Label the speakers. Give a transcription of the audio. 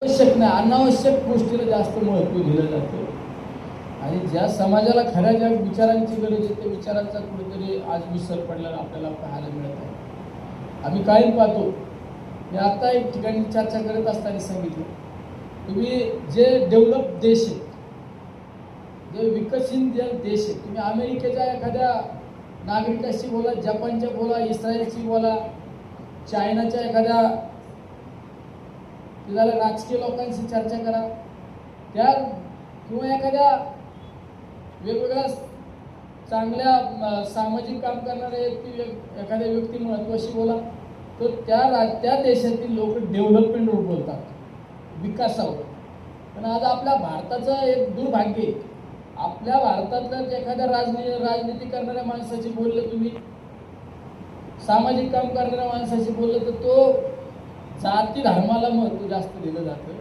Speaker 1: आवश्यक नाही, अनावश्यक गोष्टीला जास्त महत्त्व दिलं जातं आणि ज्या समाजाला खऱ्या ज्या विचारांची गरज आहे त्या विचारांचा कुठेतरी आज विसर पडलेला आपल्याला पाहायला मिळत आहे. आम्ही कायम पाहतो. मी आता एक ठिकाणी चर्चा करत असताना सांगितलं, तुम्ही जे डेव्हलप देश आहेत, जे विकसित जे देश आहेत, तुम्ही अमेरिकेच्या एखाद्या नागरिकाशी बोला, जपानच्या बोला, इस्रायलशी बोला, चायनाच्या एखाद्या झालं राजकीय लोकांशी चर्चा करा, त्या किंवा एखाद्या वेगवेगळ्या चांगल्या सामाजिक काम करणाऱ्या एखाद्या व्यक्ती महत्त्वाशी बोला, तर त्या देशातील लोक डेव्हलपमेंटवर बोलतात, विकासावर. पण आज आपल्या भारताचं एक दुर्भाग्य आहे, आपल्या भारतातल्या एखाद्या राजनीती करणाऱ्या माणसाशी बोललं, तुम्ही सामाजिक काम करणाऱ्या माणसाशी बोललं, तर तो जाती धर्माला महत्त्व जास्त दिलं जातं.